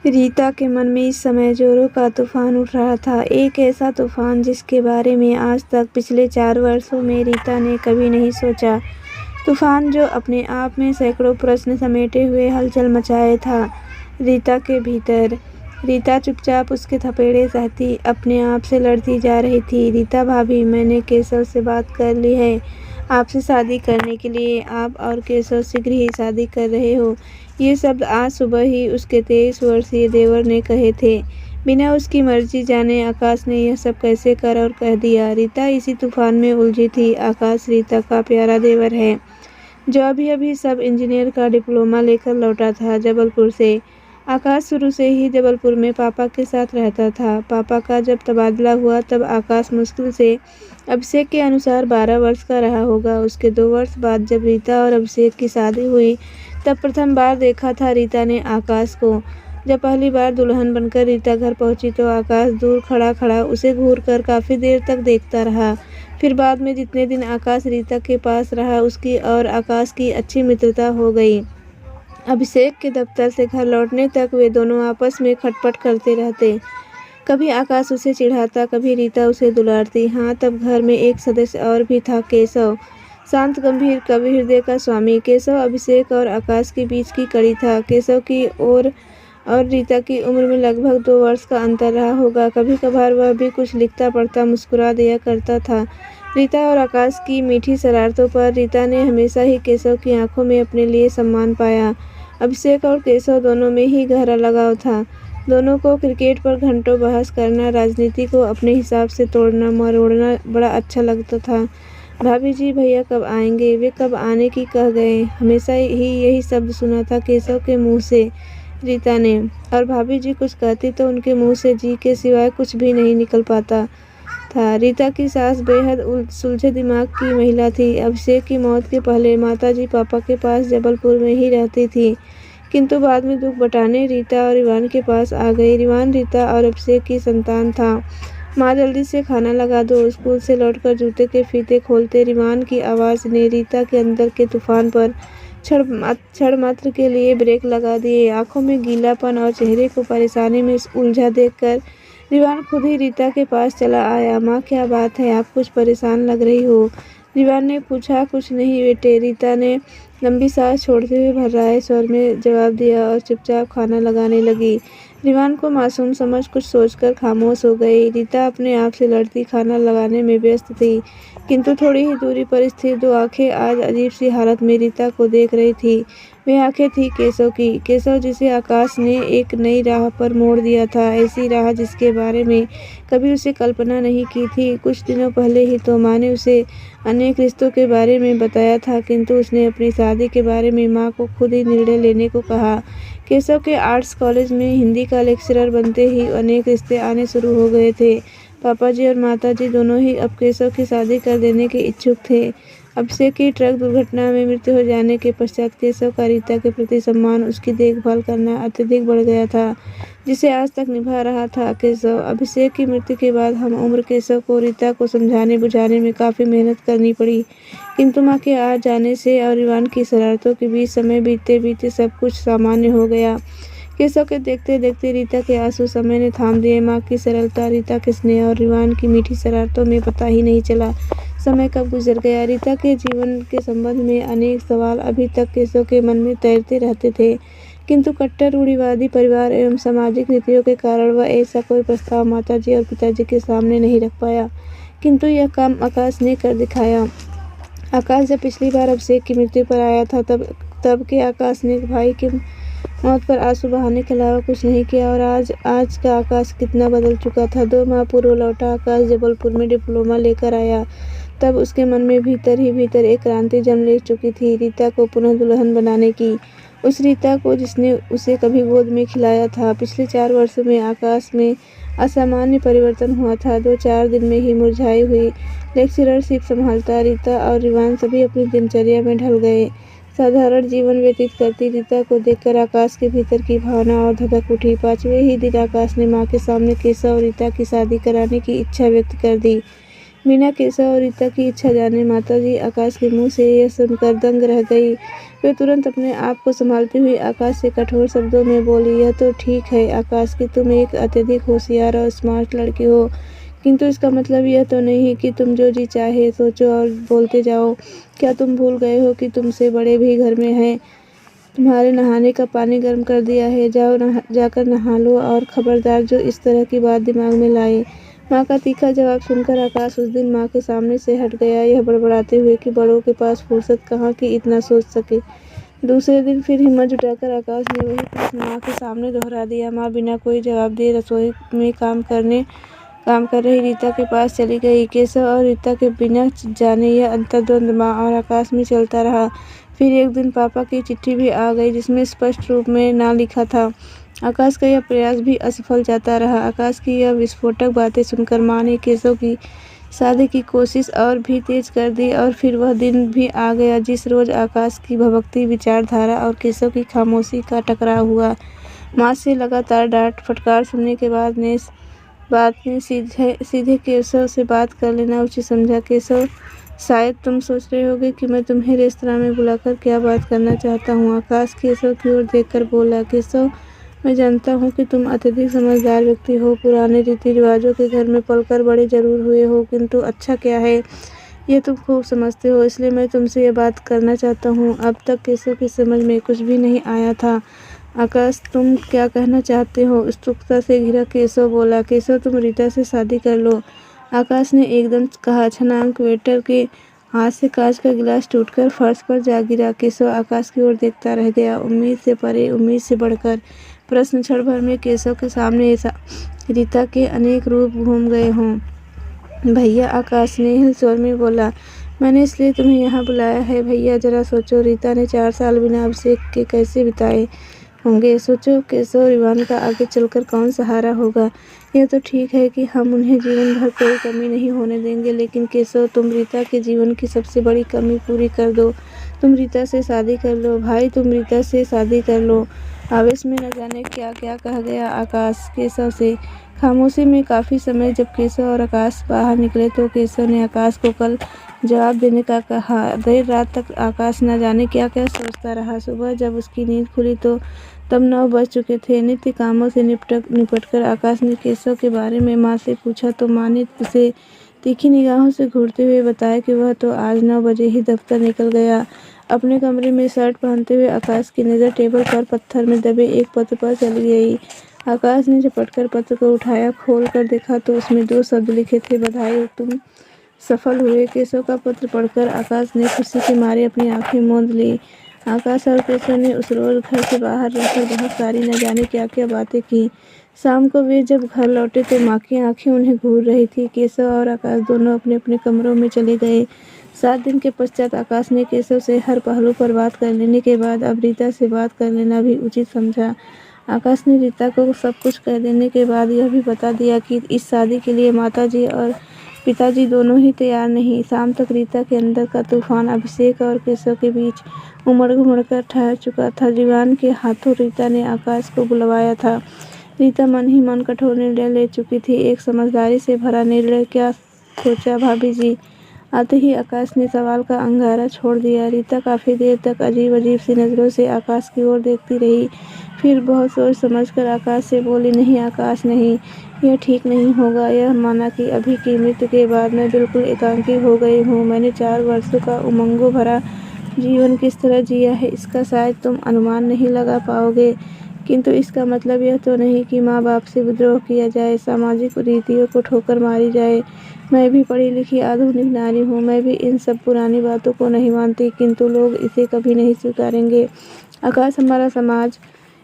रीता के मन में इस समय जोरों का तूफान उठ रहा था। एक ऐसा तूफान जिसके बारे में आज तक पिछले 4 वर्षों में रीता ने कभी नहीं सोचा। तूफान जो अपने आप में सैकड़ों प्रश्न समेटे हुए हलचल मचाए था रीता के भीतर। रीता चुपचाप उसके थपेड़े सहती अपने आप से लड़ती जा रही थी। रीता भाभी, मैंने केशव से बात कर ली है आपसे शादी करने के लिए। आप और केशव शीघ्र ही शादी कर रहे हो। ये शब्द आज सुबह ही उसके 23 वर्षीय देवर ने कहे थे। बिना उसकी मर्जी जाने आकाश ने यह सब कैसे कर और कह दिया। रीता इसी तूफान में उलझी थी। आकाश रीता का प्यारा देवर है जो अभी अभी सब इंजीनियर का डिप्लोमा लेकर लौटा था जबलपुर से। आकाश शुरू से ही जबलपुर में पापा के साथ रहता था। पापा का जब तबादला हुआ तब आकाश मुश्किल से अभिषेक के अनुसार 12 वर्ष का रहा होगा। उसके 2 वर्ष बाद जब रीता और अभिषेक की शादी हुई तब प्रथम बार देखा था रीता ने आकाश को। जब पहली बार दुल्हन बनकर रीता घर पहुंची तो आकाश दूर खड़ा खड़ा उसे घूर कर काफ़ी देर तक देखता रहा। फिर बाद में जितने दिन आकाश रीता के पास रहा उसकी और आकाश की अच्छी मित्रता हो गई। अभिषेक के दफ्तर से घर लौटने तक वे दोनों आपस में खटपट करते रहते। कभी आकाश उसे चिढ़ाता, कभी रीता उसे दुलारती। हाँ, तब घर में एक सदस्य और भी था, केशव। शांत गंभीर कवि हृदय का स्वामी। केशव अभिषेक और आकाश के बीच की कड़ी था। केशव की और रीता की उम्र में लगभग 2 वर्ष का अंतर रहा होगा। कभी कभार वह भी कुछ लिखता पढ़ता मुस्कुरा दिया करता था। रीता और आकाश की मीठी शरारतों पर रीता ने हमेशा ही केशव की आंखों में अपने लिए सम्मान पाया। अभिषेक और केशव दोनों में ही गहरा लगाव था। दोनों को क्रिकेट पर घंटों बहस करना, राजनीति को अपने हिसाब से तोड़ना मरोड़ना बड़ा अच्छा लगता था। भाभी जी, भैया कब आएंगे? वे कब आने की कह गए? हमेशा ही यही शब्द सुना था केशव के मुंह से रीता ने। और भाभी जी कुछ कहती तो उनके मुंह से जी के सिवाय कुछ भी नहीं निकल पाता था। रीता की सास बेहद सुलझे दिमाग की महिला थी। अभिषेक की मौत के पहले माताजी पापा के पास जबलपुर में ही रहती थी, किंतु बाद में दुख बटाने रीता और रिवान के पास आ गई। रिवान रीता और अभिषेक की संतान था। माँ, जल्दी से खाना लगा दो। स्कूल से लौटकर जूते के फीते खोलते रिवान की आवाज़ ने रीता के अंदर के तूफान पर क्षण मात्र के लिए ब्रेक लगा दिए। आंखों में गीलापन और चेहरे को परेशानी में उलझा देखकर रिवान खुद ही रीता के पास चला आया। माँ, क्या बात है? आप कुछ परेशान लग रही हो। रिवान ने पूछा। कुछ नहीं बेटे, रीता ने लंबी सांस छोड़ते हुए भर्राए स्वर में जवाब दिया और चुपचाप खाना लगाने लगी। रिवान को मासूम समझ कुछ सोचकर खामोश हो गई। रीता अपने आप से लड़ती खाना लगाने में व्यस्त थी, किंतु थोड़ी ही दूरी पर स्थित 2 आंखें आज अजीब सी हालत में रीता को देख रही थी। वे आंखें थी केशव की। केशव जिसे आकाश ने एक नई राह पर मोड़ दिया था, ऐसी राह जिसके बारे में कभी उसे कल्पना नहीं की थी। कुछ दिनों पहले ही तो माँ ने उसे अनेक रिश्तों के बारे में बताया था, किंतु उसने अपनी शादी के बारे में माँ को खुद ही निर्णय लेने को कहा। केशव के आर्ट्स कॉलेज में हिंदी का लेक्चरर बनते ही अनेक रिश्ते आने शुरू हो गए थे। पापा जी और माता जी दोनों ही अब केशव की शादी कर देने के इच्छुक थे। अभिषेक की ट्रक दुर्घटना में मृत्यु हो जाने के पश्चात केशव का रीता के प्रति सम्मान, उसकी देखभाल करना अत्यधिक बढ़ गया था, जिसे आज तक निभा रहा था केशव। अभिषेक की मृत्यु के बाद हम उम्र केशव को रीता को समझाने बुझाने में काफ़ी मेहनत करनी पड़ी, किंतु माँ के आ जाने से और रिवान की शरारतों के बीच समय बीतते बीतते सब कुछ सामान्य हो गया। केशव के देखते देखते रीता के आंसू समय ने थाम दिए। माँ की सरलता, रीता के स्नेह और रिवान की मीठी शरारतों में पता ही नहीं चला समय कब गुजर गया। रीता के जीवन के संबंध में अनेक सवाल अभी तक केशव के मन में तैरते रहते थे, किंतु कट्टर रूढ़िवादी परिवार एवं सामाजिक नीतियों के कारण वह ऐसा कोई प्रस्ताव माताजी और पिताजी के सामने नहीं रख पाया। किंतु यह काम आकाश ने कर दिखाया। आकाश जब पिछली बार अभिषेक की मृत्यु पर आया था तब के आकाश ने भाई की मौत पर आंसू बहाने के अलावा कुछ नहीं किया। और आज का आकाश कितना बदल चुका था। 2 माह पूर्व लौटा आकाश जबलपुर में डिप्लोमा लेकर आया। तब उसके मन में भीतर ही भीतर एक क्रांति जन्म ले चुकी थी, रीता को पुनः दुल्हन बनाने की। उस रीता को जिसने उसे कभी गोद में खिलाया था। पिछले 4 वर्षों में आकाश में असामान्य परिवर्तन हुआ था। 2-4 दिन में ही मुरझाई हुई लेक्चररशिप संभालता रीता और रिवान सभी अपनी दिनचर्या में ढल गए। साधारण जीवन व्यतीत करती रीता को देखकर आकाश के भीतर की भावना और धधक उठी। 5वें ही दिन आकाश ने माँ के सामने केशव और रीता की शादी कराने की इच्छा व्यक्त कर दी। बिना केशव और रीता की इच्छा जाने माताजी आकाश के मुंह से यह सुनकर दंग रह गई। वे तुरंत अपने आप को संभालती हुई आकाश से कठोर शब्दों में बोली, यह तो ठीक है आकाश कि तुम एक अत्यधिक होशियार और स्मार्ट लड़की हो, किंतु इसका मतलब यह तो नहीं कि तुम जो जी चाहे सोचो और बोलते जाओ। क्या तुम भूल गए हो कि तुमसे बड़े भी घर में हैं? तुम्हारे नहाने का पानी गर्म कर दिया है, जाओ जाकर नहा लो, और खबरदार जो इस तरह की बात दिमाग में लाए। माँ का तीखा जवाब सुनकर आकाश उस दिन माँ के सामने से हट गया, यह बड़बड़ाते हुए कि बड़ों के पास फुर्सत कहाँ कि इतना सोच सके। दूसरे दिन फिर हिम्मत जुटाकर आकाश ने वही प्रश्न माँ के सामने दोहरा दिया। माँ बिना कोई जवाब दिए रसोई में काम कर रही रीता के पास चली गई। केशव और रीता के बिना जाने यह अंतर्द्वंद माँ और आकाश में चलता रहा। फिर एक दिन पापा की चिट्ठी भी आ गई, जिसमें स्पष्ट रूप में ना लिखा था। आकाश का यह प्रयास भी असफल जाता रहा। आकाश की यह विस्फोटक बातें सुनकर माँ ने केशव की शादी की कोशिश और भी तेज कर दी, और फिर वह दिन भी आ गया जिस रोज आकाश की भभकती विचारधारा और केशव की खामोशी का टकराव हुआ। माँ से लगातार डांट फटकार सुनने के बाद ने सीधे केशव से बात कर लेना उचित समझा। केशव, शायद तुम सोच रहे होगे कि मैं तुम्हें रेस्तरां में बुलाकर क्या बात करना चाहता हूँ। आकाश केशव की ओर देखकर बोला, केशव, मैं जानता हूँ कि तुम अत्यधिक समझदार व्यक्ति हो, पुराने रीति रिवाजों के घर में पलकर बड़े जरूर हुए हो, किंतु अच्छा क्या है ये तुम खूब समझते हो, इसलिए मैं तुमसे ये बात करना चाहता हूँ। अब तक केशव की समझ में कुछ भी नहीं आया था। आकाश, तुम क्या कहना चाहते हो? उत्सुकता से घिरा केशव बोला, केशव, तुम रीता से शादी कर लो, आकाश ने एकदम कहा। छनांक वेटर के हाथ से कांच का गिलास टूटकर फर्श पर जा गिरा। केशव आकाश की ओर देखता रह गया, उम्मीद से परे, उम्मीद से बढ़कर। प्रश्न क्षण भर में केशव के सामने रीता के अनेक रूप घूम गए हों। भैया, आकाश ने हिलचोल में बोला, मैंने इसलिए तुम्हें यहाँ बुलाया है। भैया, जरा सोचो, रीता ने 4 साल बिना अभिषेक के कैसे बिताए होंगे। सोचो केशव, रिवान का आगे चलकर कौन सहारा होगा। यह तो ठीक है कि हम उन्हें जीवन भर कोई कमी नहीं होने देंगे, लेकिन केशव, तुम रीता के जीवन की सबसे बड़ी कमी पूरी कर दो। तुम रीता से शादी कर लो भाई, तुम रीता से शादी कर लो। आवेश में न जाने क्या क्या कह गया आकाश केशव से। खामोशी में काफी समय जब केशव और आकाश बाहर निकले तो केशव ने आकाश को कल जवाब देने का कहा। देर रात तक आकाश न जाने क्या क्या सोचता रहा। सुबह जब उसकी नींद खुली तो तब 9 बज चुके थे। नित्य कामों से निपटकर आकाश ने केशव के बारे में माँ से पूछा तो माँ ने उसे तीखी निगाहों से घूरते हुए बताया कि वह तो आज 9 बजे ही दफ्तर निकल गया। अपने कमरे में शर्ट पहनते हुए आकाश की नज़र टेबल पर पत्थर में दबे एक पत्र पर चली गई। आकाश ने झपटकर पत्र को उठाया, खोल कर देखा तो उसमें 2 शब्द लिखे थे, बधाई, तुम सफल हुए। केशव का पत्र पढ़कर आकाश ने खुशी के मारे अपनी आंखें मूंद ली। आकाश और केशव ने उस रोज घर से बाहर रहकर बहुत सारी न जाने क्या क्या बातें की। शाम को वे जब घर लौटे तो माँ की आंखें उन्हें घूर रही थी। केशव और आकाश दोनों अपने अपने कमरों में चले गए। 7 दिन के पश्चात आकाश ने केशव से हर पहलू पर बात कर लेने के बाद अब रीता से बात कर लेना भी उचित समझा। आकाश ने रीता को सब कुछ कह देने के बाद यह भी बता दिया कि इस शादी के लिए माताजी और पिताजी दोनों ही तैयार नहीं। शाम तक रीता के अंदर का तूफान अभिषेक और केशव के बीच उमड़ घुमड़ कर ठहर चुका था। दीवान के हाथों रीता ने आकाश को बुलवाया था। रीता मन ही मन कठोर निर्णय ले चुकी थी, एक समझदारी से भरा निर्णय। क्या सोचा भाभी जी? आते ही आकाश ने सवाल का अंगारा छोड़ दिया। रीता काफी देर तक अजीब अजीब सी नजरों से आकाश की ओर देखती रही, फिर बहुत सोच समझकर आकाश से बोली, नहीं आकाश, नहीं, यह ठीक नहीं होगा। यह माना कि अभी की मृत्यु के बाद मैं बिल्कुल एकांकी हो गई हूँ। मैंने 4 वर्षों का उमंगों भरा जीवन किस तरह जिया है इसका शायद तुम अनुमान नहीं लगा पाओगे, किंतु इसका मतलब यह तो नहीं कि माँ बाप से विद्रोह किया जाए, सामाजिक रीतियों को ठोकर मारी जाए। मैं भी पढ़ी लिखी आधुनिक नारी हूँ, मैं भी इन सब पुरानी बातों को नहीं मानती, किंतु लोग इसे कभी नहीं स्वीकारेंगे। आकाश, हमारा समाज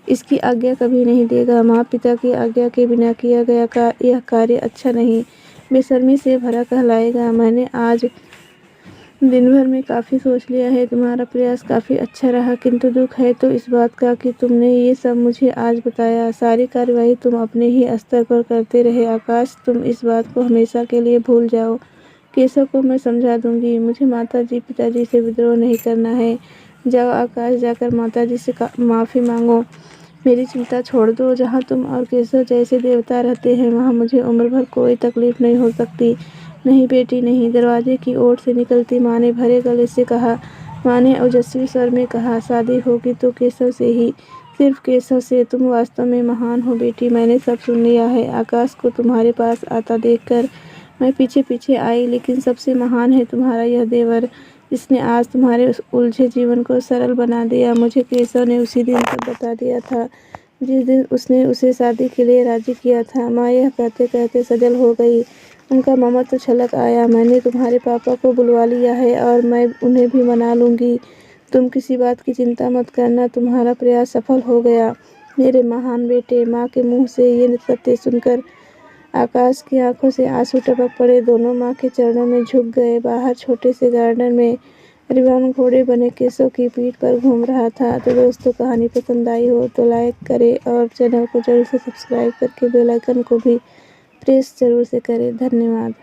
इसकी आज्ञा कभी नहीं देगा। माँ पिता की आज्ञा के बिना किया गया यह कार्य अच्छा नहीं, बेशर्मी से भरा कहलाएगा। मैंने आज दिन भर में काफ़ी सोच लिया है। तुम्हारा प्रयास काफ़ी अच्छा रहा, किंतु दुख है तो इस बात का कि तुमने ये सब मुझे आज बताया। सारी कार्यवाही तुम अपने ही स्तर पर करते रहे। आकाश, तुम इस बात को हमेशा के लिए भूल जाओ। केशव को मैं समझा दूंगी। मुझे माताजी पिताजी से विद्रोह नहीं करना है। जाओ आकाश, जाकर माताजी से माफ़ी मांगो। मेरी चिंता छोड़ दो। जहाँ तुम और केशव जैसे देवता रहते हैं वहाँ मुझे उम्र भर कोई तकलीफ नहीं हो सकती। नहीं बेटी नहीं, दरवाजे की ओर से निकलती माँ ने भरे गले से कहा। माँ ने ओजस्वी स्वर में कहा, शादी होगी तो केशव से ही, सिर्फ केशव से। तुम वास्तव में महान हो बेटी, मैंने सब सुन लिया है। आकाश को तुम्हारे पास आता देखकर मैं पीछे पीछे आई, लेकिन सबसे महान है तुम्हारा यह देवर, जिसने आज तुम्हारे उस उलझे जीवन को सरल बना दिया। मुझे केशव ने उसी दिन सब बता दिया था जिस दिन उसने उसे शादी के लिए राजी किया था। माँ यह कहते कहते सजल हो गई। उनका ममत्व छलक आया। मैंने तुम्हारे पापा को बुलवा लिया है और मैं उन्हें भी मना लूँगी। तुम किसी बात की चिंता मत करना, तुम्हारा प्रयास सफल हो गया मेरे महान बेटे। माँ के मुँह से ये सत्य सुनकर आकाश की आंखों से आंसू टपक पड़े। दोनों माँ के चरणों में झुक गए। बाहर छोटे से गार्डन में रिबन घोड़े बने केशव की पीठ पर घूम रहा था। तो दोस्तों, कहानी पसंद आई हो तो लाइक करें और चैनल को जरूर से सब्सक्राइब करके बेल आइकन को भी प्रेस जरूर से करें। धन्यवाद।